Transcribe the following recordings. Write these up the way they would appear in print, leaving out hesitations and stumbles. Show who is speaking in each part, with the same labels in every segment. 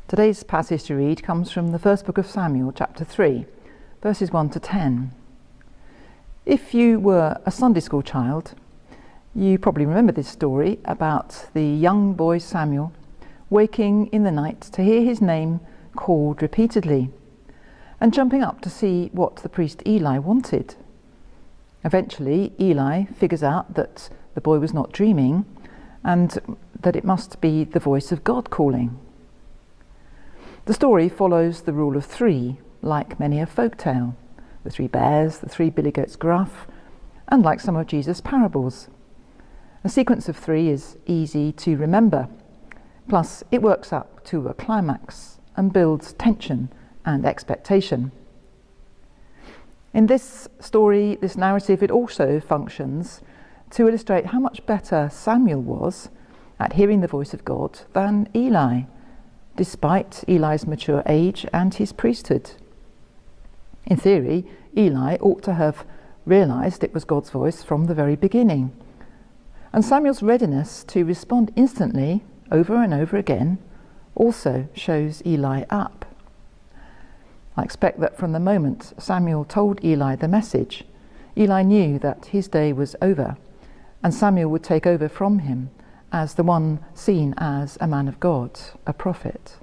Speaker 1: Today's passage to read comes from the first book of Samuel, chapter 3, verses 1 to 10. If you were a Sunday school child, you probably remember this story about the young boy Samuel waking in the night to hear his name called repeatedly and jumping up to see what the priest Eli wanted. Eventually, Eli figures out that the boy was not dreaming and that it must be the voice of God calling. The story follows the rule of three, like many a folk tale, the three bears, the three billy goats gruff, and like some of Jesus' parables. A sequence of three is easy to remember, plus it works up to a climax and builds tension and expectation. In this story, this narrative, it also functions to illustrate how much better Samuel was at hearing the voice of God than Eli, despite Eli's mature age and his priesthood. In theory, Eli ought to have realised it was God's voice from the very beginning. And Samuel's readiness to respond instantly, over and over again, also shows Eli up. I expect that from the moment Samuel told Eli the message, Eli knew that his day was over, and Samuel would take over from him as the one seen as a man of God, a prophet.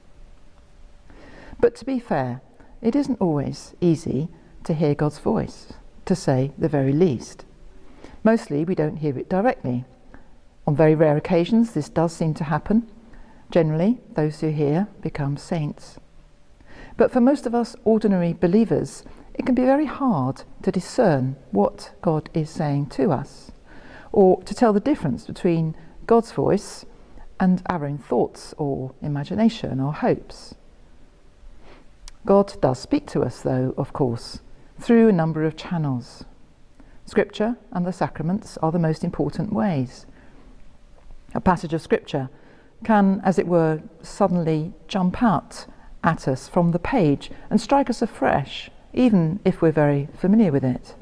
Speaker 1: But to be fair, it isn't always easy to hear God's voice, to say the very least. Mostly we don't hear it directly. On very rare occasions this does seem to happen. Generally, those who hear become saints. But for most of us ordinary believers, it can be very hard to discern what God is saying to us, or to tell the difference between God's voice and our own thoughts or imagination or hopes. God does speak to us, though, of course, through a number of channels. Scripture and the sacraments are the most important ways. A passage of Scripture can, as it were, suddenly jump out at us from the page and strike us afresh, even if we're very familiar with it.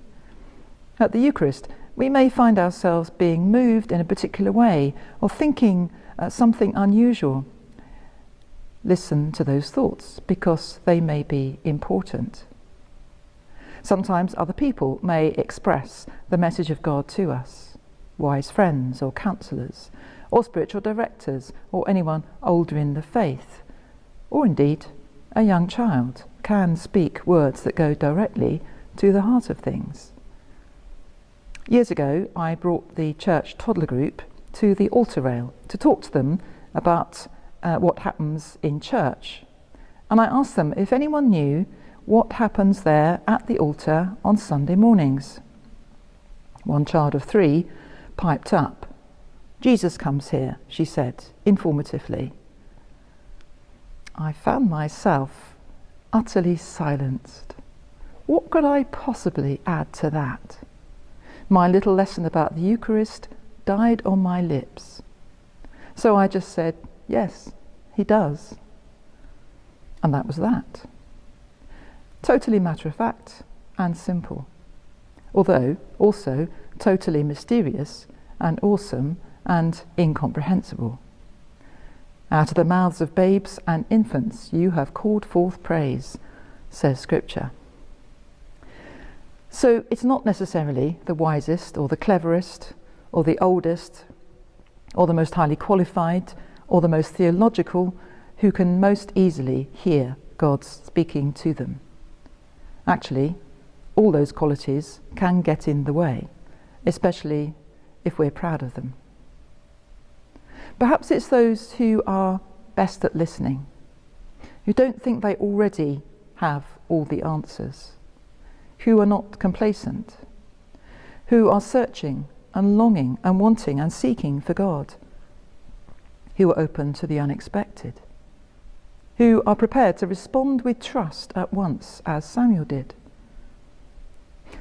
Speaker 1: At the Eucharist, we may find ourselves being moved in a particular way or thinking something unusual. Listen to those thoughts because they may be important. Sometimes other people may express the message of God to us, wise friends or counsellors, or spiritual directors, or anyone older in the faith, or indeed a young child can speak words that go directly to the heart of things. Years ago, I brought the church toddler group to the altar rail to talk to them about what happens in church. And I asked them if anyone knew what happens there at the altar on Sunday mornings. One child of 3 piped up. "Jesus comes here," she said, informatively. I found myself utterly silenced. What could I possibly add to that? My little lesson about the Eucharist died on my lips. So I just said, "Yes, he does." And that was that. Totally matter of fact and simple. Although also totally mysterious and awesome and incomprehensible. Out of the mouths of babes and infants you have called forth praise, says Scripture. So it's not necessarily the wisest or the cleverest or the oldest or the most highly qualified or the most theological who can most easily hear God speaking to them. Actually, all those qualities can get in the way, especially if we're proud of them. Perhaps it's those who are best at listening, who don't think they already have all the answers, who are not complacent, who are searching and longing and wanting and seeking for God, who are open to the unexpected, who are prepared to respond with trust at once, as Samuel did.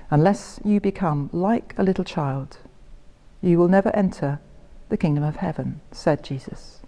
Speaker 1: Unless you become like a little child, you will never enter the kingdom of heaven, said Jesus.